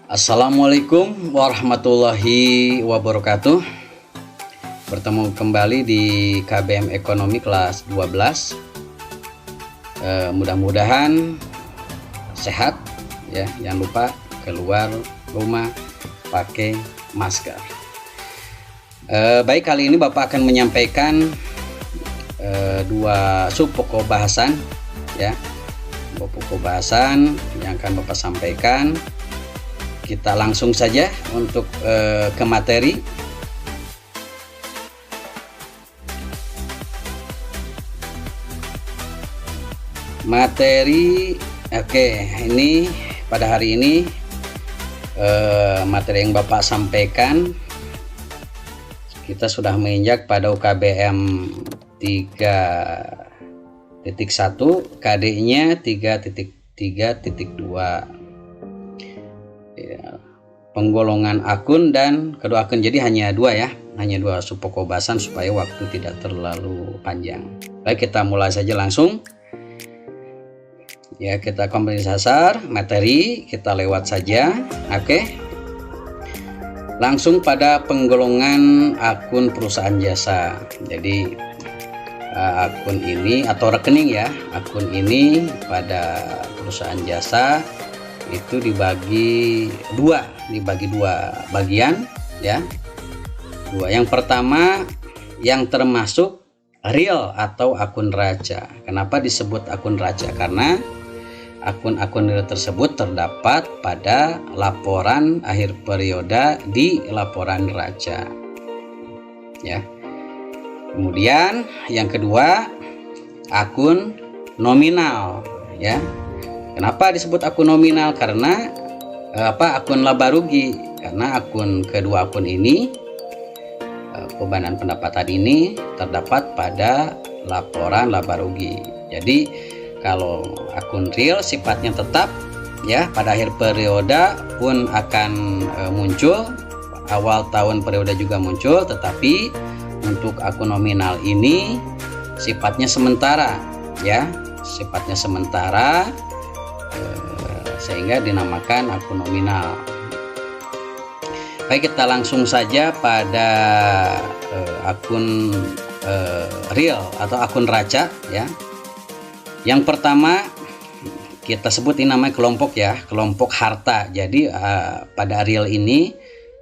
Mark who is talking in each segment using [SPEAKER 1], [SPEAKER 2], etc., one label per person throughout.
[SPEAKER 1] Assalamualaikum warahmatullahi wabarakatuh. Bertemu kembali di KBM Ekonomi kelas 12. Mudah-mudahan sehat ya. Jangan lupa keluar rumah pakai masker. Baik, kali ini Bapak akan menyampaikan dua subpokok bahasan ya. Pokok bahasan yang akan Bapak sampaikan. Kita langsung saja untuk ke materi. Oke, ini pada hari ini materi yang Bapak sampaikan kita sudah menginjak pada UKBM 3.1, KD-nya 3.3.2. Penggolongan akun dan kedua akun, jadi hanya dua subpokok bahasan supaya waktu tidak terlalu panjang. Baik, kita mulai saja langsung ya. Kita kembali sasar materi, kita lewat saja. Oke, langsung pada penggolongan akun perusahaan jasa. Jadi akun ini atau rekening ya, akun ini pada perusahaan jasa itu dibagi dua bagian ya. Yang pertama yang termasuk real atau akun raja. Kenapa disebut akun raja? Karena akun-akun real tersebut terdapat pada laporan akhir periode di laporan raja ya. Kemudian yang kedua akun nominal ya. Kenapa disebut akun nominal? Karena akun laba rugi. Karena kedua akun ini pembayaran pendapatan ini terdapat pada laporan laba rugi. Jadi kalau akun real sifatnya tetap ya, pada akhir periode pun akan muncul, awal tahun periode juga muncul, tetapi untuk akun nominal ini sifatnya sementara ya, sifatnya sementara, sehingga dinamakan akun nominal. Baik, kita langsung saja pada akun real atau akun raja ya. Yang pertama kita sebut ini namanya kelompok ya, kelompok harta. Jadi pada real ini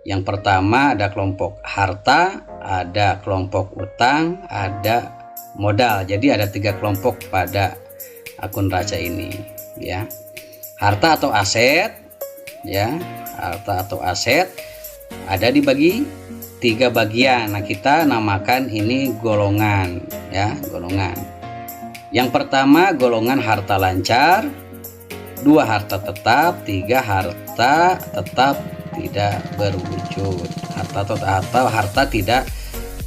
[SPEAKER 1] yang pertama ada kelompok harta, ada kelompok utang, ada modal. Jadi ada 3 kelompok pada akun raja ini ya. Harta atau aset ya, harta atau aset ada dibagi 3 bagian. Nah, kita namakan ini golongan ya, golongan. Yang pertama golongan harta lancar, 2 harta tetap, 3 harta tetap tidak berwujud, atau harta tidak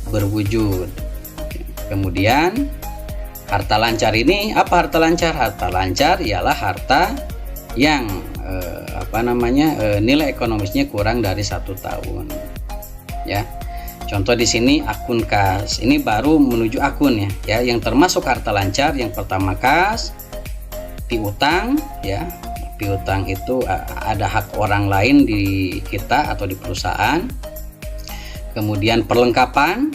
[SPEAKER 1] berwujud. Kemudian harta lancar ini apa? Harta lancar, harta lancar ialah harta yang nilai ekonomisnya kurang dari 1 tahun ya. Contoh di sini akun kas, ini baru menuju akun ya, yang termasuk harta lancar. Yang pertama kas, piutang ya. Piutang itu ada hak orang lain di kita atau di perusahaan. Kemudian perlengkapan,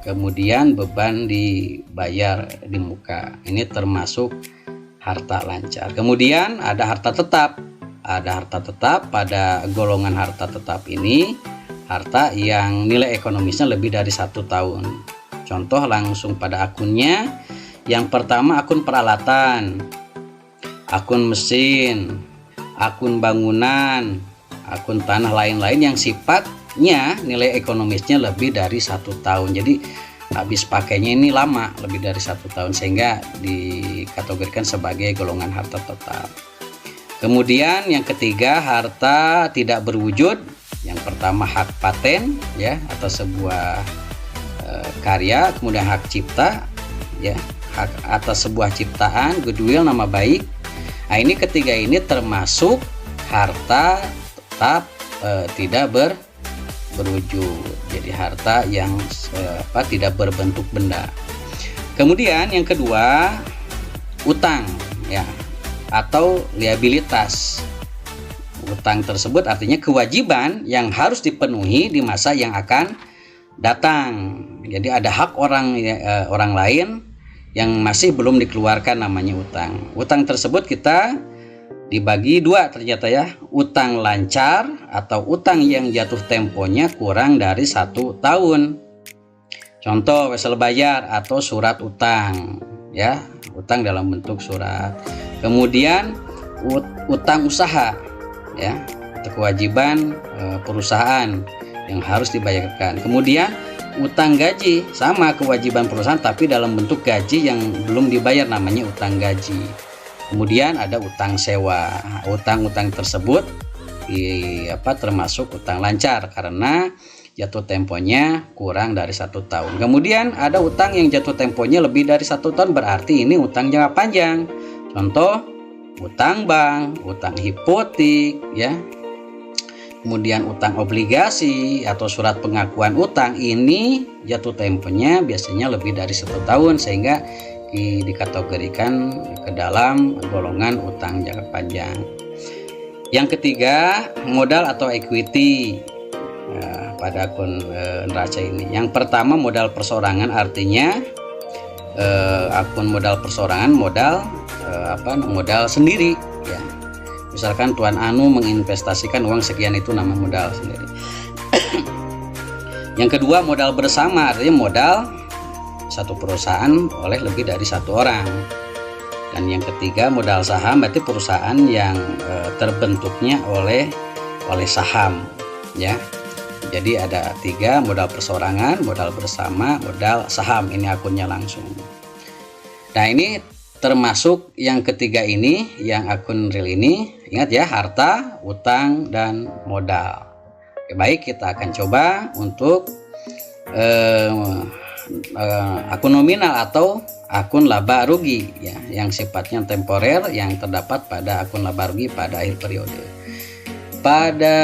[SPEAKER 1] kemudian beban dibayar di muka, ini termasuk harta lancar. Kemudian ada harta tetap. Ada harta tetap. Pada golongan harta tetap ini harta yang nilai ekonomisnya lebih dari 1 tahun. Contoh langsung pada akunnya. Yang pertama akun peralatan, akun mesin, akun bangunan, akun tanah, lain-lain yang sifatnya nilai ekonomisnya lebih dari 1 tahun. Jadi habis pakainya ini lama, lebih dari 1 tahun, sehingga dikategorikan sebagai golongan harta tetap. Kemudian yang ketiga harta tidak berwujud. Yang pertama hak paten ya, atau sebuah karya, kemudian hak cipta ya, hak atas sebuah ciptaan, goodwill, nama baik. Nah, ini ketiga ini termasuk harta tetap tidak berwujud. Jadi harta yang tidak berbentuk benda. Kemudian yang kedua utang ya, atau liabilitas. utang tersebut artinya kewajiban yang harus dipenuhi di masa yang akan datang. Jadi ada hak orang lain yang masih belum dikeluarkan, namanya utang. Utang tersebut kita dibagi dua ternyata ya, utang lancar atau utang yang jatuh temponya kurang dari 1 tahun. Contoh wesel bayar atau surat utang ya, utang dalam bentuk surat. Kemudian utang usaha ya, itu kewajiban perusahaan yang harus dibayarkan. Kemudian utang gaji, sama kewajiban perusahaan tapi dalam bentuk gaji yang belum dibayar, namanya utang gaji. Kemudian ada utang sewa. Utang-utang tersebut termasuk utang lancar karena jatuh temponya kurang dari 1 tahun. Kemudian ada utang yang jatuh temponya lebih dari 1 tahun, berarti ini utang jangka panjang. Contoh utang bank, utang hipotek ya. Kemudian utang obligasi atau surat pengakuan utang, ini jatuh temponya biasanya lebih dari 1 tahun sehingga dikategorikan ke dalam golongan utang jangka panjang. Yang ketiga, modal atau equity pada akun neraca ini. Yang pertama modal perseorangan, artinya akun modal perseorangan modal sendiri ya. Misalkan Tuan Anu menginvestasikan uang sekian, itu nama modal sendiri. Yang kedua modal bersama, artinya modal satu perusahaan oleh lebih dari 1 orang. Dan yang ketiga modal saham, berarti perusahaan yang terbentuknya oleh saham ya. Jadi ada 3, modal perseorangan, modal bersama, modal saham. Ini akunnya langsung. Nah ini termasuk yang ketiga ini, yang akun real ini. Ingat ya, harta, utang, dan modal. Oke, baik, kita akan coba untuk akun nominal atau akun laba rugi ya, yang sifatnya temporer yang terdapat pada akun laba rugi pada akhir periode. Pada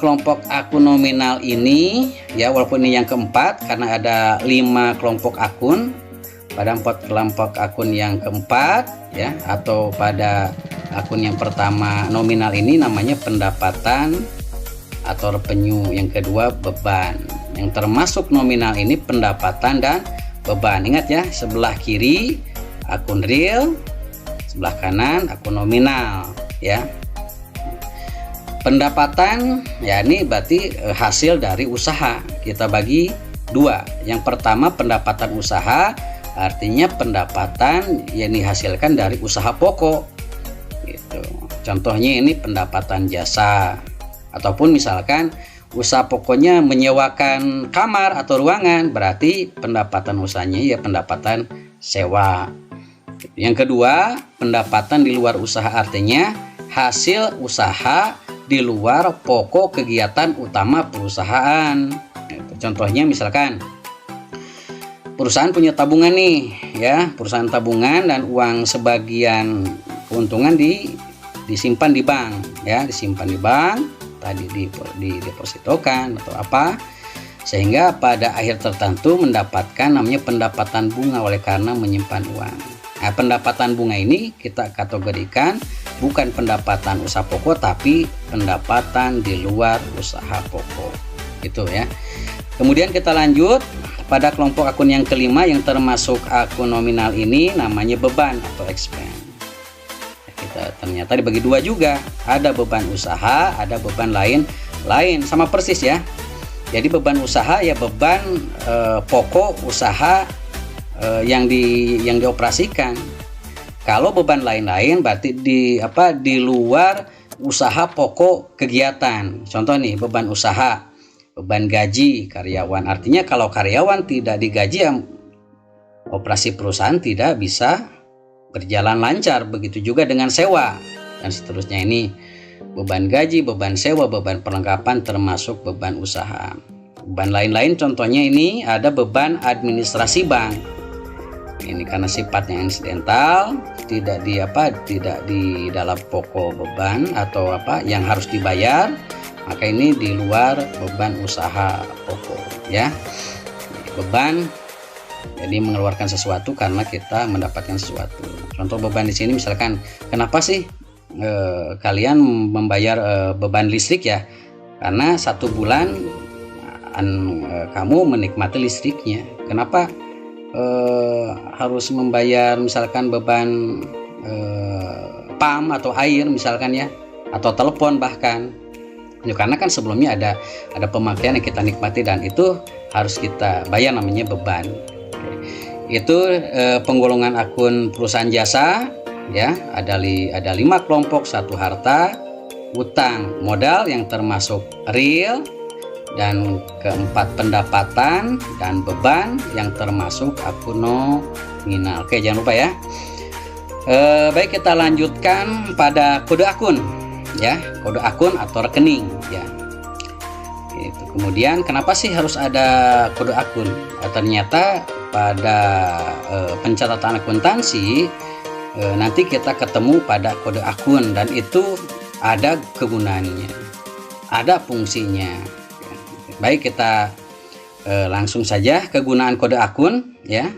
[SPEAKER 1] kelompok akun nominal ini ya, walaupun ini yang keempat karena ada 5 kelompok akun, pada 4 kelompok akun yang keempat ya, atau pada akun yang pertama nominal ini namanya pendapatan atau revenue, yang kedua beban. Yang termasuk nominal ini pendapatan dan beban. Ingat ya, sebelah kiri akun real, sebelah kanan akun nominal ya. Pendapatan ya, ini berarti hasil dari usaha. Kita bagi 2. Yang pertama pendapatan usaha, artinya pendapatan yang dihasilkan dari usaha pokok gitu. Contohnya ini pendapatan jasa, ataupun misalkan usaha pokoknya menyewakan kamar atau ruangan, berarti pendapatan usahanya ya pendapatan sewa. Yang kedua, pendapatan di luar usaha, artinya hasil usaha di luar pokok kegiatan utama perusahaan. Contohnya misalkan perusahaan punya tabungan nih ya, perusahaan tabungan, dan uang sebagian keuntungan disimpan di bank ya, disimpan di bank, tadi didepositokan atau apa, sehingga pada akhir tertentu mendapatkan namanya pendapatan bunga oleh karena menyimpan uang. Nah, pendapatan bunga ini kita kategorikan bukan pendapatan usaha pokok tapi pendapatan di luar usaha pokok gitu ya. Kemudian kita lanjut pada kelompok akun yang kelima yang termasuk akun nominal ini, namanya beban atau expense. Kita ternyata dibagi 2 juga, ada beban usaha, ada beban lain sama persis ya. Jadi beban usaha ya beban pokok usaha yang dioperasikan. Kalau beban lain-lain berarti di luar usaha pokok kegiatan. Contoh nih, beban usaha, beban gaji karyawan. Artinya kalau karyawan tidak digaji, operasi perusahaan tidak bisa berjalan lancar. Begitu juga dengan sewa dan seterusnya. Ini beban gaji, beban sewa, beban perlengkapan termasuk beban usaha. Beban lain-lain contohnya ini ada beban administrasi bank. Ini karena sifatnya insidental, tidak di dalam pokok beban atau yang harus dibayar, maka ini di luar beban usaha pokok ya. Beban jadi mengeluarkan sesuatu karena kita mendapatkan sesuatu. Contoh beban di sini misalkan, kenapa sih kalian membayar beban listrik ya, karena 1 bulan kamu menikmati listriknya. Kenapa harus membayar misalkan beban PAM atau air misalkan ya, atau telepon bahkan ya, karena kan sebelumnya ada pemakaian yang kita nikmati dan itu harus kita bayar, namanya beban. Itu penggolongan akun perusahaan jasa ya, ada 5 kelompok. 1 harta, utang, modal yang termasuk real, dan keempat pendapatan dan beban yang termasuk akun nominal. Oke, jangan lupa ya. Baik, kita lanjutkan pada kode akun ya, kode akun atau rekening ya. Itu kemudian kenapa sih harus ada kode akun? Ternyata pada pencatatan akuntansi nanti kita ketemu pada kode akun, dan itu ada kegunaannya, ada fungsinya. Baik, kita langsung saja kegunaan kode akun ya.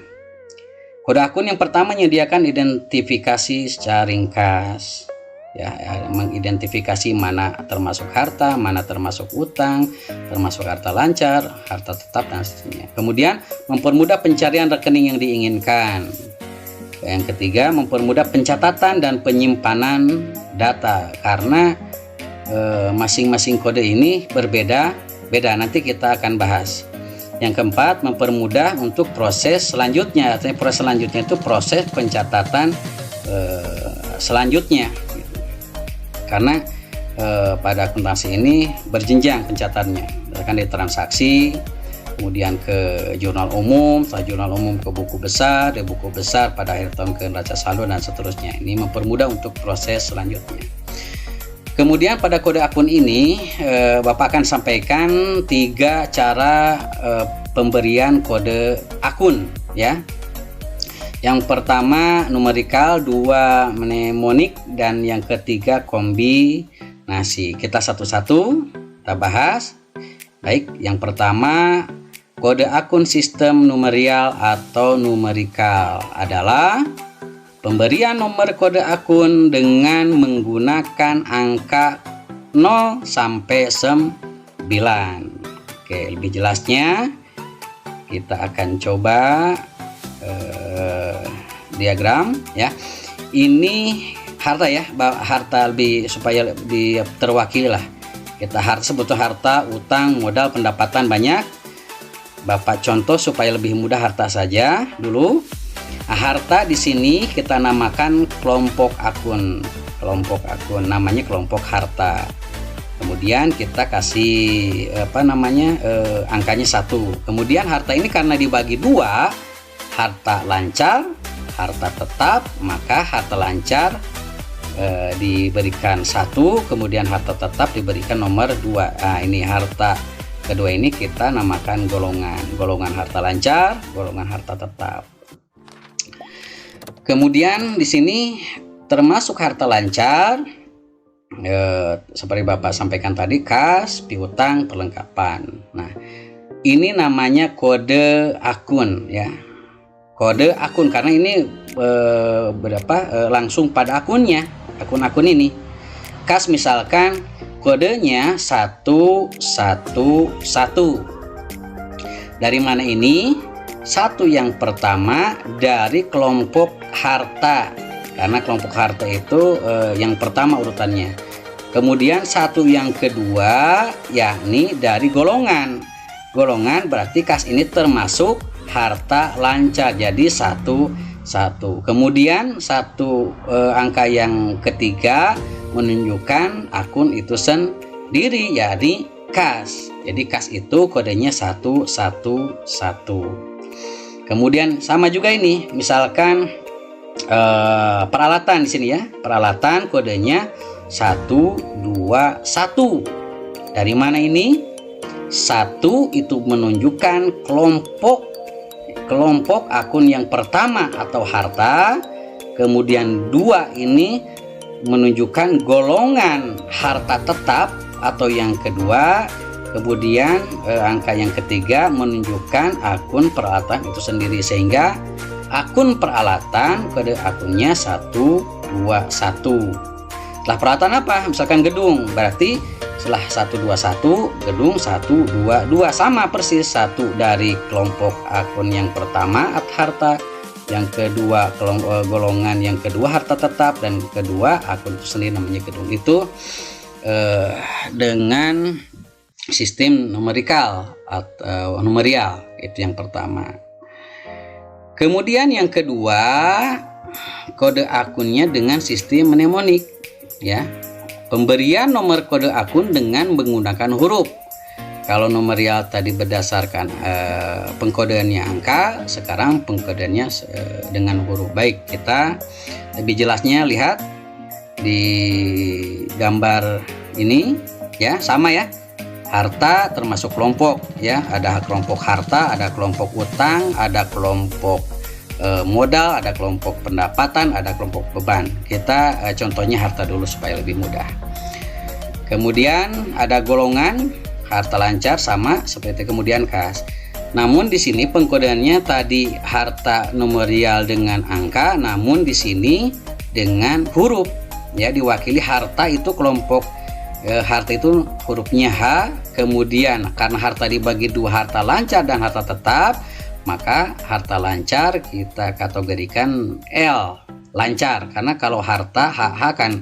[SPEAKER 1] Kode akun yang pertama menyediakan identifikasi secara ringkas ya, mengidentifikasi mana termasuk harta, mana termasuk utang, termasuk harta lancar, harta tetap, dan seterusnya. Kemudian mempermudah pencarian rekening yang diinginkan. Yang ketiga, mempermudah pencatatan dan penyimpanan data, karena masing-masing kode ini berbeda, nanti kita akan bahas. Yang keempat, mempermudah untuk proses selanjutnya. Artinya proses selanjutnya itu proses pencatatan selanjutnya, karena pada akuntansi ini berjenjang pencatatannya, akan di transaksi, kemudian ke jurnal umum, setelah jurnal umum ke buku besar, dari buku besar pada akhir tahun ke neraca saldo, dan seterusnya. Ini mempermudah untuk proses selanjutnya. Kemudian pada kode akun ini Bapak akan sampaikan 3 cara pemberian kode akun ya. Yang pertama numerikal, 2 mnemonik, dan yang ketiga kombinasi. Kita satu-satu kita bahas. Baik, yang pertama kode akun sistem numeral atau numerikal adalah pemberian nomor kode akun dengan menggunakan angka 0 sampai 9. Oke, lebih jelasnya kita akan coba diagram ya. Ini harta ya, harta lebih supaya lebih terwakili lah. Kita sebut harta, utang, modal, pendapatan banyak. Bapak contoh supaya lebih mudah harta saja dulu. Harta di sini kita namakan kelompok akun, namanya kelompok harta. Kemudian kita kasih angkanya 1. Kemudian harta ini karena dibagi 2, harta lancar, harta tetap, maka harta lancar diberikan 1, kemudian harta tetap diberikan nomor 2. Nah, ini harta kedua ini kita namakan golongan harta lancar, golongan harta tetap. Kemudian di sini termasuk harta lancar seperti Bapak sampaikan tadi, kas, piutang, perlengkapan. Nah, ini namanya kode akun ya. Kode akun karena ini langsung pada akunnya, akun-akun ini. Kas misalkan kodenya 111. Dari mana ini? 1 yang pertama dari kelompok harta, karena kelompok harta itu yang pertama urutannya. Kemudian 1 yang kedua yakni dari golongan berarti kas ini termasuk harta lancar, jadi 1. Kemudian 1 angka yang ketiga menunjukkan akun itu sendiri, jadi kas. Jadi kas itu kodenya 111. Kemudian sama juga ini, misalkan peralatan di sini ya, peralatan kodenya 121. Dari mana ini? 1 itu menunjukkan kelompok akun yang pertama atau harta, kemudian 2 ini menunjukkan golongan harta tetap atau yang kedua. Kemudian angka yang ketiga menunjukkan akun peralatan itu sendiri, sehingga akun peralatan kode akunnya 121. Setelah peralatan apa? Misalkan gedung, berarti setelah 121 gedung 122 sama persis, satu dari kelompok akun yang pertama harta, yang kedua golongan yang kedua harta tetap, dan kedua akun itu sendiri namanya gedung. Itu dengan sistem numerikal atau numerial, itu yang pertama. Kemudian yang kedua, kode akunnya dengan sistem mnemonik, ya. Pemberian nomor kode akun dengan menggunakan huruf. Kalau numerial tadi berdasarkan pengkodeannya angka, sekarang pengkodeannya dengan huruf. Baik, kita lebih jelasnya lihat di gambar ini, ya, sama ya. Harta termasuk kelompok, ya, ada kelompok harta, ada kelompok utang, ada kelompok modal, ada kelompok pendapatan, ada kelompok beban. Kita contohnya harta dulu supaya lebih mudah. Kemudian ada golongan harta lancar sama seperti kemudian kas. Namun di sini pengkodeannya tadi harta numerial dengan angka, namun di sini dengan huruf, ya, diwakili harta itu kelompok harta itu hurufnya H. Kemudian karena harta dibagi dua, harta lancar dan harta tetap, maka harta lancar kita kategorikan L lancar, karena kalau harta HH kan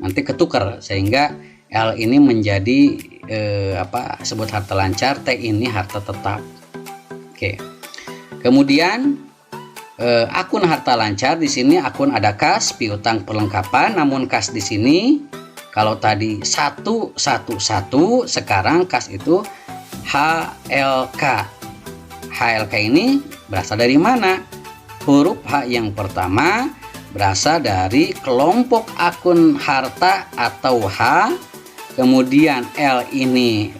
[SPEAKER 1] nanti ketukar, sehingga L ini menjadi sebut harta lancar, T ini harta tetap. Oke. Kemudian akun harta lancar di sini akun ada kas, piutang, perlengkapan, namun kas di sini kalau tadi 111, sekarang kas itu HLK. HLK ini berasal dari mana? Huruf H yang pertama berasal dari kelompok akun harta atau H, kemudian L ini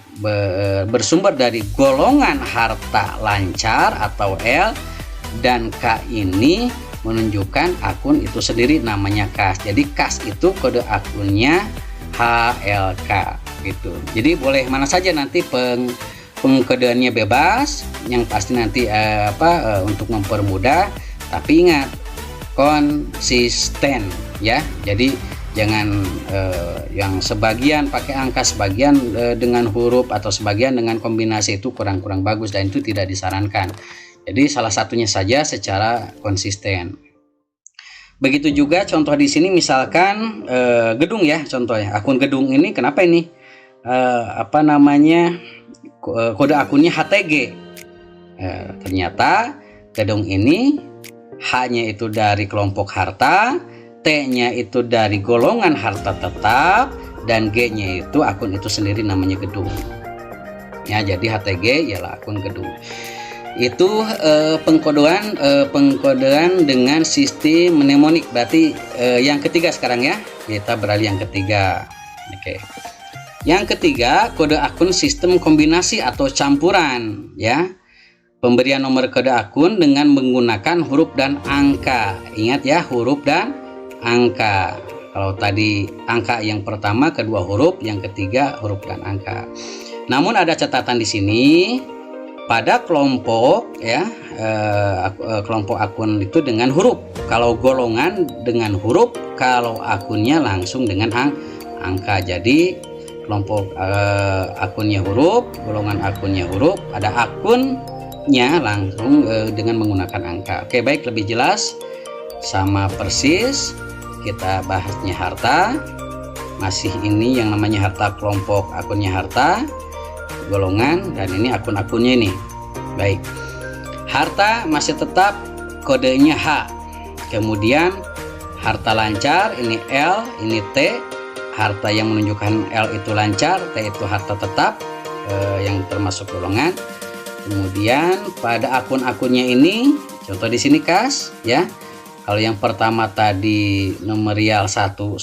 [SPEAKER 1] bersumber dari golongan harta lancar atau L, dan K ini menunjukkan akun itu sendiri namanya kas. Jadi kas itu kode akunnya HLK gitu. Jadi boleh mana saja nanti pengkodeannya bebas, yang pasti nanti untuk mempermudah, tapi ingat konsisten, ya. Jadi jangan yang sebagian pakai angka, sebagian dengan huruf, atau sebagian dengan kombinasi, itu kurang bagus dan itu tidak disarankan. Jadi salah satunya saja secara konsisten. Begitu juga contoh di sini, misalkan gedung, ya, contohnya akun gedung ini. Kenapa ini kode akunnya HTG? Ternyata gedung ini H-nya itu dari kelompok harta, T-nya itu dari golongan harta tetap, dan G-nya itu akun itu sendiri namanya gedung. Ya, jadi HTG ialah akun gedung. Itu pengkodean dengan sistem mnemonik. Berarti yang ketiga sekarang, ya, kita beralih yang ketiga. Oke. Yang ketiga, kode akun sistem kombinasi atau campuran, ya. Pemberian nomor kode akun dengan menggunakan huruf dan angka. Ingat, ya, huruf dan angka. Kalau tadi angka yang pertama, kedua huruf, yang ketiga huruf dan angka. Namun ada catatan di sini. Pada kelompok, ya, kelompok akun itu dengan huruf. Kalau golongan dengan huruf, kalau akunnya langsung dengan angka. Jadi kelompok akunnya huruf, golongan akunnya huruf, ada akunnya langsung dengan menggunakan angka. Oke, baik, lebih jelas sama persis kita bahasnya harta. Masih ini yang namanya harta, kelompok akunnya harta, golongan, dan ini akun-akunnya ini. Baik, harta masih tetap kodenya H. Kemudian harta lancar ini L, ini T. Harta yang menunjukkan L itu lancar, T itu harta tetap yang termasuk golongan. Kemudian pada akun-akunnya ini, contoh di sini kas, ya. Kalau yang pertama tadi numerial 111,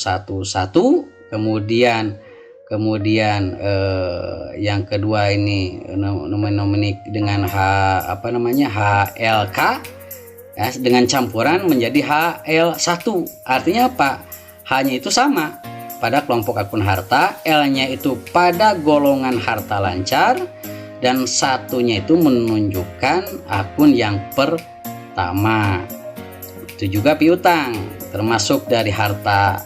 [SPEAKER 1] kemudian yang kedua ini nomenik dengan HLK, ya, dengan campuran menjadi HL1. Artinya apa? H-nya itu sama pada kelompok akun harta, L-nya itu pada golongan harta lancar, dan satunya itu menunjukkan akun yang pertama. Itu juga piutang, termasuk dari harta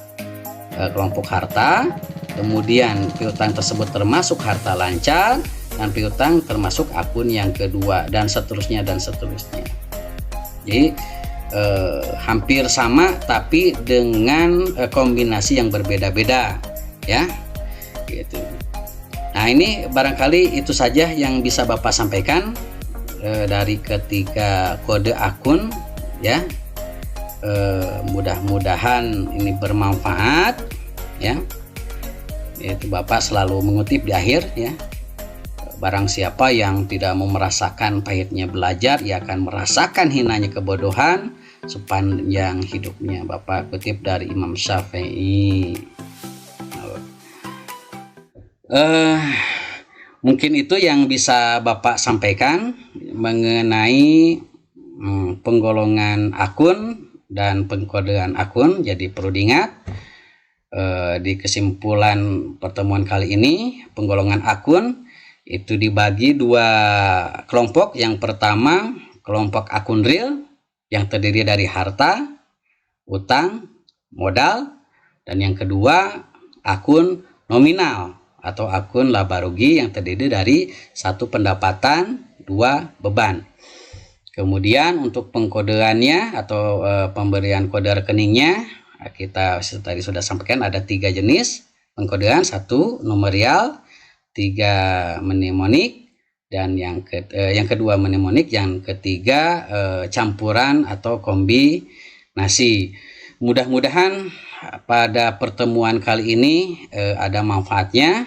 [SPEAKER 1] kelompok harta, kemudian piutang tersebut termasuk harta lancar, dan piutang termasuk akun yang kedua, dan seterusnya dan seterusnya. Jadi hampir sama tapi dengan kombinasi yang berbeda-beda ya gitu. Nah, ini barangkali itu saja yang bisa Bapak sampaikan dari ketiga kode akun ya. Mudah-mudahan ini bermanfaat ya. Itu Bapak selalu mengutip di akhir ya. Barang siapa yang tidak mau merasakan pahitnya belajar, ia akan merasakan hinanya kebodohan sepanjang hidupnya. Bapak kutip dari Imam Syafi'i. Mungkin itu yang bisa Bapak sampaikan mengenai penggolongan akun dan pengkodean akun. Jadi perlu diingat di kesimpulan pertemuan kali ini, penggolongan akun itu dibagi dua kelompok. Yang pertama, kelompok akun real yang terdiri dari harta, utang, modal, dan yang kedua akun nominal atau akun laba rugi yang terdiri dari satu pendapatan, dua beban. Kemudian untuk pengkodeannya atau pemberian kode rekeningnya, kita tadi sudah sampaikan ada 3 jenis pengkodean, 1 numerial, 3 mnemonik, dan yang kedua mnemonik, yang ketiga campuran atau kombinasi. Mudah-mudahan pada pertemuan kali ini ada manfaatnya.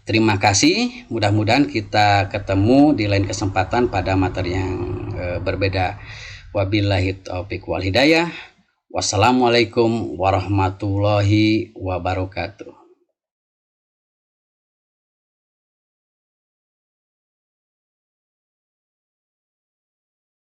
[SPEAKER 1] Terima kasih. Mudah-mudahan kita ketemu di lain kesempatan pada materi yang berbeda. Wabillahi taufiq wal hidayah. Wassalamualaikum warahmatullahi wabarakatuh.